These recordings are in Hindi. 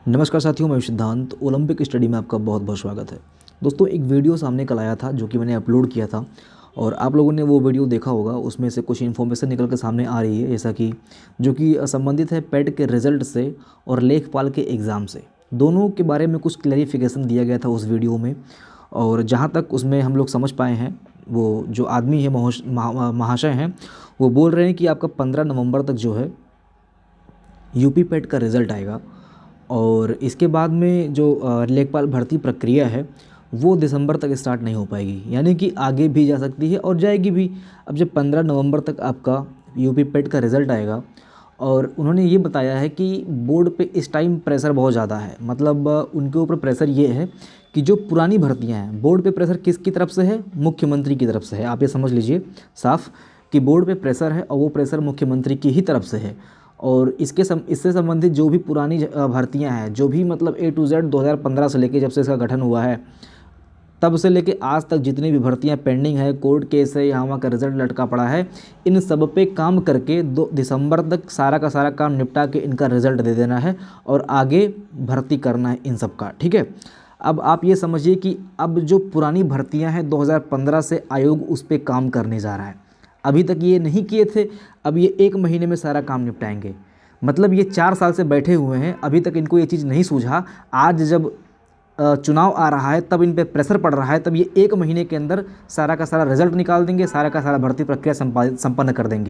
नमस्कार साथियों, मैं सिद्धांत। ओलंपिक स्टडी में आपका बहुत बहुत स्वागत है। दोस्तों, एक वीडियो सामने कल आया था जो कि मैंने अपलोड किया था और आप लोगों ने वो वीडियो देखा होगा। उसमें से कुछ इन्फॉर्मेशन निकल के सामने आ रही है, जैसा कि जो कि संबंधित है पेट के रिज़ल्ट से और लेखपाल के एग्ज़ाम से। दोनों के बारे में कुछ क्लैरिफिकेशन दिया गया था उस वीडियो में। और जहाँ तक उसमें हम लोग समझ पाए हैं, वो जो आदमी है महाशय हैं, वो बोल रहे हैं कि आपका 15 नवंबर तक जो है यूपी पेट का रिज़ल्ट आएगा और इसके बाद में जो लेखपाल भर्ती प्रक्रिया है वो दिसंबर तक स्टार्ट नहीं हो पाएगी, यानी कि आगे भी जा सकती है और जाएगी भी। अब जब 15 नवंबर तक आपका यूपी पेट का रिज़ल्ट आएगा और उन्होंने ये बताया है कि बोर्ड पे इस टाइम प्रेशर बहुत ज़्यादा है। मतलब उनके ऊपर प्रेशर ये है कि जो पुरानी भर्तियां हैं, बोर्ड पे प्रेशर किसकी तरफ से है? मुख्यमंत्री की तरफ से है। आप ये समझ लीजिए साफ कि बोर्ड पे प्रेशर है और वो प्रेशर मुख्यमंत्री की ही तरफ से है। और इससे संबंधित जो भी पुरानी भर्तियां हैं, जो भी मतलब A to Z 2015 से लेके जब से इसका गठन हुआ है तब से लेके आज तक जितनी भी भर्तियां पेंडिंग है, कोर्ट केस है, यहाँ वहाँ का रिजल्ट लटका पड़ा है, इन सब पे काम करके 2 दिसंबर तक सारा का सारा काम निपटा के इनका रिजल्ट दे देना है और आगे भर्ती करना है इन सब का। ठीक है। अब आप ये समझिए कि अब जो पुरानी भर्तियां हैं 2015 से आयोग उस पर काम करने जा रहा है। अभी तक ये नहीं किए थे, अब ये 1 महीने में सारा काम निपटाएंगे। मतलब ये 4 साल से बैठे हुए हैं, अभी तक इनको ये चीज़ नहीं सूझा। आज जब चुनाव आ रहा है तब इन पे प्रेशर पड़ रहा है, तब ये 1 महीने के अंदर सारा का सारा रिजल्ट निकाल देंगे, सारा का सारा भर्ती प्रक्रिया संपन्न कर देंगे।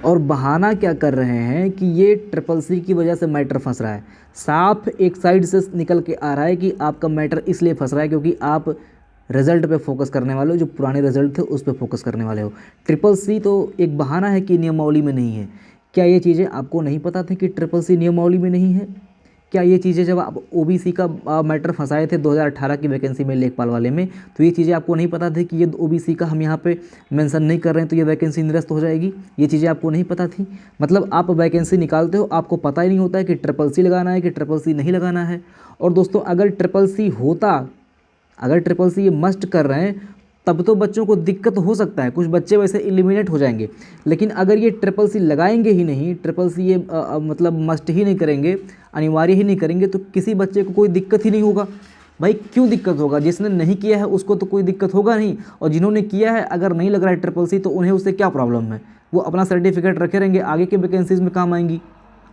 और बहाना क्या कर रहे हैं कि ये CCC की वजह से मैटर फंस रहा है। साफ एक साइड से निकल के आ रहा है कि आपका मैटर इसलिए फंस रहा है क्योंकि आप रिज़ल्ट पे फोकस करने वाले हो, जो पुराने रिज़ल्ट थे उस पे फोकस करने वाले हो। CCC तो एक बहाना है कि नियमावली में नहीं है। क्या ये चीज़ें आपको नहीं पता थी कि CCC नियमावली में नहीं है? क्या ये चीज़ें जब आप OBC का मैटर फंसाए थे 2018 की वैकेंसी में लेखपाल वाले में, तो ये चीज़ें आपको नहीं पता थी कि ये OBC का हम यहाँ पे मेंशन नहीं कर रहे हैं तो ये वैकेंसी निरस्त हो जाएगी? ये चीज़ें आपको नहीं पता थी? मतलब आप वैकेंसी निकालते हो, आपको पता ही नहीं होता है कि CCC लगाना है कि CCC नहीं लगाना है। और दोस्तों, अगर CCC होता, अगर CCC ये मस्ट कर रहे हैं तब तो बच्चों को दिक्कत हो सकता है, कुछ बच्चे वैसे एलिमिनेट हो जाएंगे। लेकिन अगर ये CCC लगाएंगे ही नहीं, CCC ये मतलब मस्ट ही नहीं करेंगे, अनिवार्य ही नहीं करेंगे, तो किसी बच्चे को कोई दिक्कत ही नहीं होगा। भाई क्यों दिक्कत होगा? जिसने नहीं किया है उसको तो कोई दिक्कत होगा नहीं, और जिन्होंने किया है अगर नहीं लग रहा है CCC तो उन्हें उससे क्या प्रॉब्लम है? वो अपना सर्टिफिकेट रखे रहेंगे, आगे के वैकेंसीज में काम आएंगी,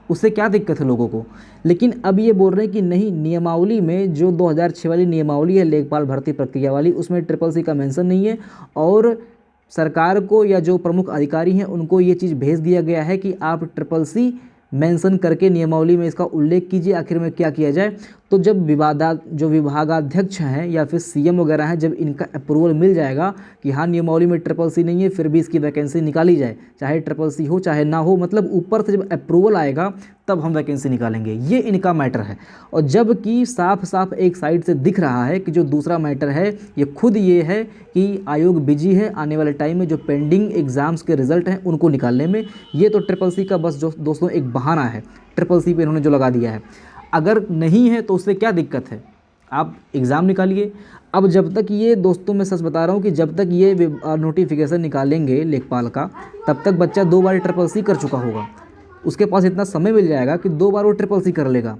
उससे क्या दिक्कत है लोगों को। लेकिन अब ये बोल रहे हैं कि नहीं, नियमावली में जो 2006 वाली नियमावली है लेखपाल भर्ती प्रक्रिया वाली, उसमें CCC का मेंशन नहीं है। और सरकार को या जो प्रमुख अधिकारी हैं उनको ये चीज़ भेज दिया गया है कि आप CCC मेंशन करके नियमावली में इसका उल्लेख कीजिए। आखिर में क्या किया जाए? तो जब जो विभागाध्यक्ष हैं या फिर CM वगैरह हैं, जब इनका अप्रूवल मिल जाएगा कि हाँ नियमावली में CCC नहीं है, फिर भी इसकी वैकेंसी निकाली जाए, चाहे CCC हो चाहे ना हो, मतलब ऊपर से जब अप्रूवल आएगा तब हम वैकेंसी निकालेंगे, ये इनका मैटर है। और जबकि साफ साफ एक साइड से दिख रहा है कि जो दूसरा मैटर है ये खुद ये है कि आयोग बिजी है आने वाले टाइम में जो पेंडिंग एग्ज़ाम्स के रिजल्ट हैं उनको निकालने में। ये तो CCC का बस जो दोस्तों एक बहाना है, CCC पे इन्होंने जो लगा दिया है। अगर नहीं है तो उससे क्या दिक्कत है? आप एग्ज़ाम निकालिए। अब जब तक ये, दोस्तों मैं सच बता रहा हूँ कि जब तक ये नोटिफिकेशन निकालेंगे लेखपाल का, तब तक बच्चा 2 बार CCC कर चुका होगा, उसके पास इतना समय मिल जाएगा कि 2 बार वो CCC कर लेगा।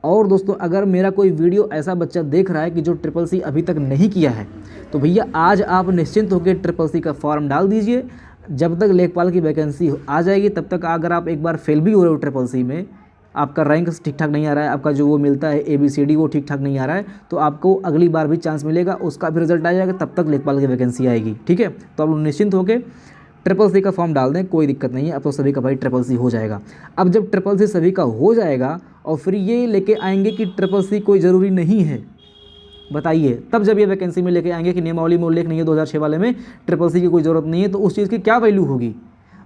और दोस्तों, अगर मेरा कोई वीडियो ऐसा बच्चा देख रहा है कि जो CCC अभी तक नहीं किया है, तो भैया आज आप निश्चिंत होकर CCC का फॉर्म डाल दीजिए। जब तक लेखपाल की वैकेंसी आ जाएगी तब तक अगर आप एक बार फेल भी हो रहे हो CCC में, आपका रैंक ठीक ठाक नहीं आ रहा है, आपका जो वो मिलता है ABCD वो ठीक ठाक नहीं आ रहा है, तो आपको अगली बार भी चांस मिलेगा, उसका भी रिजल्ट आ जाएगा, तब तक लेखपाल की वैकेंसी आएगी। ठीक है, तो आप लोग निश्चिंत होकर CCC का फॉर्म डाल दें, कोई दिक्कत नहीं है। अब तो सभी का भाई CCC हो जाएगा। अब जब CCC सभी का हो जाएगा और फिर ये लेके आएंगे कि CCC कोई ज़रूरी नहीं है, बताइए, तब जब ये वैकेंसी में लेके आएंगे कि नियमावली में उल्लेख नहीं है 2006 वाले में, CCC की कोई ज़रूरत नहीं है, तो उस चीज़ की क्या वैल्यू होगी?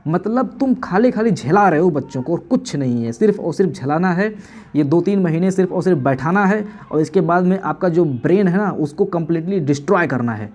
मतलब तुम खाली झेला रहे हो बच्चों को और कुछ नहीं है, सिर्फ और सिर्फ झेलाना है। ये 2-3 महीने सिर्फ और सिर्फ बैठाना है और इसके बाद में आपका जो ब्रेन है ना उसको कम्प्लीटली डिस्ट्रॉय करना है।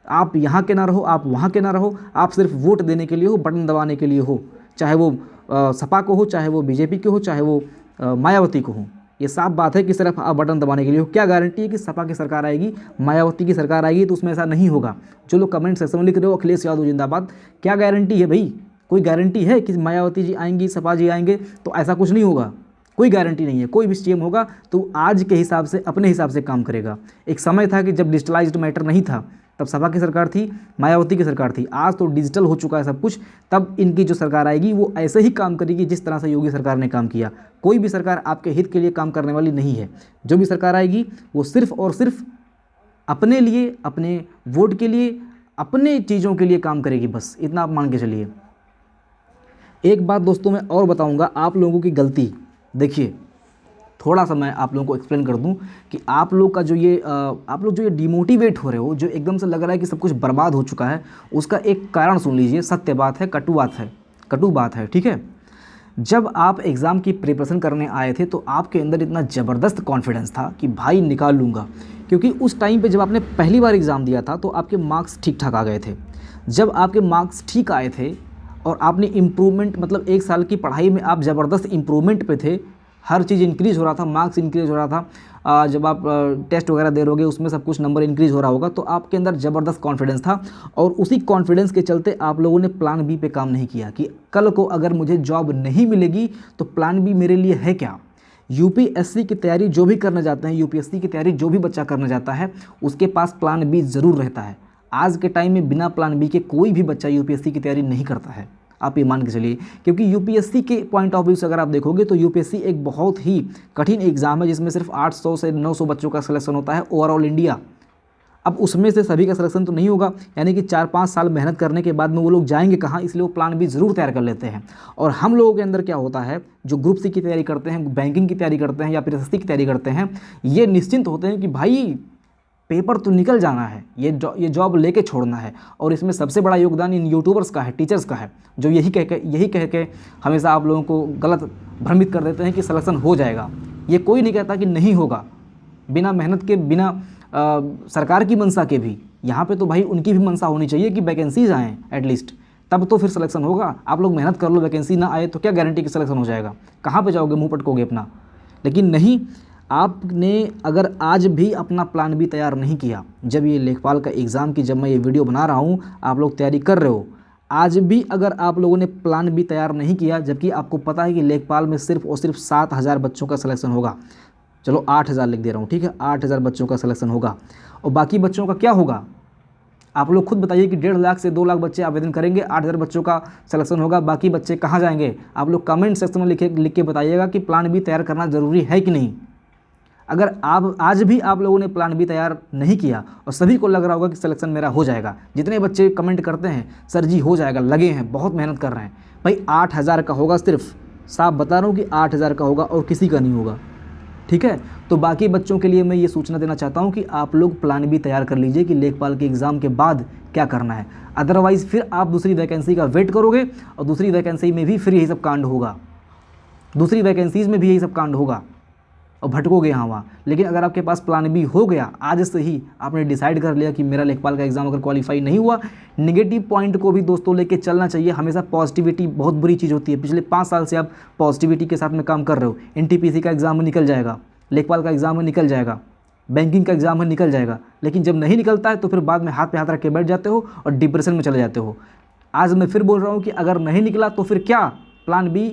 आप यहाँ के ना रहो, आप वहाँ के ना रहो, आप सिर्फ वोट देने के लिए हो, बटन दबाने के लिए हो, चाहे वो सपा को हो, चाहे वो BJP के हो, चाहे वो मायावती को हो। ये साफ बात है कि सिर्फ आप बटन दबाने के लिए हो। क्या गारंटी है कि सपा की सरकार आएगी, मायावती की सरकार आएगी? तो उसमें ऐसा नहीं होगा। जो लोग कमेंट सेक्शन में लिख रहे हो अखिलेश यादव जिंदाबाद, क्या गारंटी है भाई? कोई गारंटी है कि मायावती जी आएंगी, सपा जी आएंगे? तो ऐसा कुछ नहीं होगा। कोई गारंटी नहीं है। कोई भी सीएम होगा तो आज के हिसाब से, अपने हिसाब से काम करेगा। एक समय था कि जब डिजिटलाइज्ड मैटर नहीं था, तब सपा की सरकार थी, मायावती की सरकार थी। आज तो डिजिटल हो चुका है सब कुछ, तब इनकी जो सरकार आएगी वो ऐसे ही काम करेगी जिस तरह से योगी सरकार ने काम किया। कोई भी सरकार आपके हित के लिए काम करने वाली नहीं है। जो भी सरकार आएगी वो सिर्फ और सिर्फ अपने लिए, अपने वोट के लिए, अपने चीज़ों के लिए काम करेगी, बस इतना आप मान के चलिए। एक बात दोस्तों मैं और बताऊंगा, आप लोगों की गलती देखिए, थोड़ा सा मैं आप लोगों को एक्सप्लेन कर दूं कि आप लोग का जो ये आप लोग जो ये डिमोटिवेट हो रहे हो, जो एकदम से लग रहा है कि सब कुछ बर्बाद हो चुका है, उसका एक कारण सुन लीजिए। सत्य बात है, कटु बात है, ठीक है। जब आप एग्ज़ाम की प्रिपरेशन करने आए थे तो आपके अंदर इतना ज़बरदस्त कॉन्फिडेंस था कि भाई निकाल लूँगा, क्योंकि उस टाइम पे जब आपने पहली बार एग्ज़ाम दिया था तो आपके मार्क्स ठीक ठाक आ गए थे। जब आपके मार्क्स ठीक आए थे और आपने इम्प्रूवमेंट, मतलब एक साल की पढ़ाई में आप ज़बरदस्त इम्प्रूवमेंट पे थे, हर चीज़ इंक्रीज़ हो रहा था, मार्क्स इंक्रीज़ हो रहा था। जब आप टेस्ट वगैरह दे रहोगे उसमें सब कुछ नंबर इंक्रीज़ हो रहा होगा, तो आपके अंदर ज़बरदस्त कॉन्फिडेंस था। और उसी कॉन्फिडेंस के चलते आप लोगों ने प्लान बी पे काम नहीं किया कि कल को अगर मुझे जॉब नहीं मिलेगी तो प्लान बी मेरे लिए है क्या। यूपीएससी की तैयारी जो भी करना चाहते हैं, यूपीएससी की तैयारी जो भी बच्चा करना चाहता है, उसके पास प्लान बी ज़रूर रहता है। आज के टाइम में बिना प्लान बी के कोई भी बच्चा यूपीएससी की तैयारी नहीं करता है, आप ये मान के चलिए। क्योंकि यूपीएससी के पॉइंट ऑफ व्यू से अगर आप देखोगे तो यूपीएससी एक बहुत ही कठिन एग्ज़ाम है, जिसमें सिर्फ 800 से 900 बच्चों का सिलेक्शन होता है ओवरऑल इंडिया। अब उसमें से सभी का सिलेक्शन तो नहीं होगा, यानी कि 4-5 साल मेहनत करने के बाद में वो लोग जाएंगे कहाँ, इसलिए वो प्लान भी ज़रूर तैयार कर लेते हैं। और हम लोगों के अंदर क्या होता है, जो ग्रुप सी की तैयारी करते हैं, बैंकिंग की तैयारी करते हैं या फिर एसएससी की तैयारी करते हैं, ये निश्चिंत होते हैं कि भाई पेपर तो निकल जाना है, ये जॉब लेके छोड़ना है। और इसमें सबसे बड़ा योगदान इन यूट्यूबर्स का है, टीचर्स का है, जो यही कह के हमेशा आप लोगों को गलत भ्रमित कर देते हैं कि सिलेक्शन हो जाएगा। ये कोई नहीं कहता कि नहीं होगा, बिना मेहनत के, बिना सरकार की मंशा के भी। यहाँ पे तो भाई उनकी भी मंशा होनी चाहिए कि वैकेंसीज आएँ एटलीस्ट, तब तो फिर सिलेक्शन होगा। आप लोग मेहनत कर लो, वैकेंसी ना आए तो क्या गारंटी कि सिलेक्शन हो जाएगा, कहाँ पे जाओगे, मुंह पटकोगे अपना। लेकिन नहीं, आपने अगर आज भी अपना प्लान भी तैयार नहीं किया, जब ये लेखपाल का एग्ज़ाम की, जब मैं ये वीडियो बना रहा हूँ, आप लोग तैयारी कर रहे हो, आज भी अगर आप लोगों ने प्लान भी तैयार नहीं किया, जबकि आपको पता है कि लेखपाल में सिर्फ और सिर्फ 7,000 बच्चों का सिलेक्शन होगा, चलो 8,000 लिख दे रहा हूँ, ठीक है, 8,000 बच्चों का सिलेक्शन होगा, और बाकी बच्चों का क्या होगा आप लोग खुद बताइए कि 1.5 लाख से 2 लाख बच्चे आवेदन करेंगे, 8,000 बच्चों का सिलेक्शन होगा, बाकी बच्चे कहाँ जाएंगे। आप लोग कमेंट सेक्शन में लिख के बताइएगा कि प्लान भी तैयार करना ज़रूरी है कि नहीं। अगर आप आज भी आप लोगों ने प्लान भी तैयार नहीं किया और सभी को लग रहा होगा कि सिलेक्शन मेरा हो जाएगा, जितने बच्चे कमेंट करते हैं सर जी हो जाएगा, लगे हैं, बहुत मेहनत कर रहे हैं, भाई 8,000 का होगा, सिर्फ साफ बता रहा हूँ कि 8,000 का होगा और किसी का नहीं होगा, ठीक है। तो बाकी बच्चों के लिए मैं ये सूचना देना चाहता हूँ कि आप लोग प्लान भी तैयार कर लीजिए कि लेखपाल के एग्ज़ाम के बाद क्या करना है। अदरवाइज़ फिर आप दूसरी वैकेंसी का वेट करोगे और दूसरी वैकेंसी में भी फिर यही सब कांड होगा, दूसरी वैकेंसीज़ में भी यही सब कांड होगा और भटकोगे यहाँ वहाँ। लेकिन अगर आपके पास प्लान बी हो गया, आज से ही आपने डिसाइड कर लिया कि मेरा लेखपाल का एग्ज़ाम अगर क्वालिफाई नहीं हुआ, नेगेटिव पॉइंट को भी दोस्तों लेके चलना चाहिए। हमेशा पॉजिटिविटी बहुत बुरी चीज़ होती है। पिछले 5 साल से आप पॉजिटिविटी के साथ में काम कर रहे हो। एनटीपीसी का एग्ज़ाम में निकल जाएगा, लेखपाल का एग्ज़ाम में निकल जाएगा, बैंकिंग का एग्ज़ाम में निकल जाएगा, लेकिन जब नहीं निकलता है तो फिर बाद में हाथ पे हाथ रख के बैठ जाते हो और डिप्रेशन में चले जाते हो। आज मैं फिर बोल रहा हूँ कि अगर नहीं निकला तो फिर क्या, प्लान बी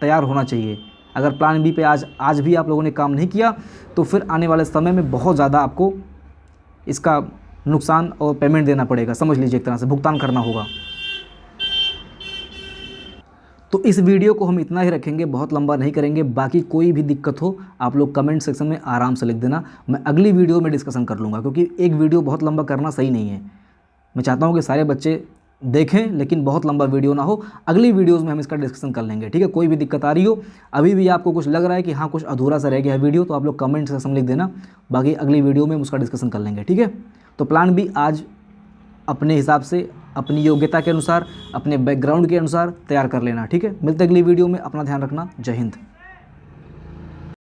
तैयार होना चाहिए। अगर प्लान बी पे आज भी आप लोगों ने काम नहीं किया तो फिर आने वाले समय में बहुत ज़्यादा आपको इसका नुकसान और पेमेंट देना पड़ेगा, समझ लीजिए, एक तरह से भुगतान करना होगा। तो इस वीडियो को हम इतना ही रखेंगे, बहुत लंबा नहीं करेंगे। बाकी कोई भी दिक्कत हो आप लोग कमेंट सेक्शन में आराम से लिख देना, मैं अगली वीडियो में डिस्कशन कर लूँगा, क्योंकि एक वीडियो बहुत लंबा करना सही नहीं है। मैं चाहता हूँ कि सारे बच्चे देखें लेकिन बहुत लंबा वीडियो ना हो। अगली वीडियोज़ में हम इसका डिस्कशन कर लेंगे, ठीक है। कोई भी दिक्कत आ रही हो, अभी भी आपको कुछ लग रहा है कि हाँ कुछ अधूरा सा रह गया है वीडियो, तो आप लोग कमेंट सेक्शन में लिख देना, बाकी अगली वीडियो में हम उसका डिस्कशन कर लेंगे, ठीक है। तो प्लान बी आज अपने हिसाब से, अपनी योग्यता के अनुसार, अपने बैकग्राउंड के अनुसार तैयार कर लेना, ठीक है। मिलते अगली वीडियो में, अपना ध्यान रखना, जय हिंद।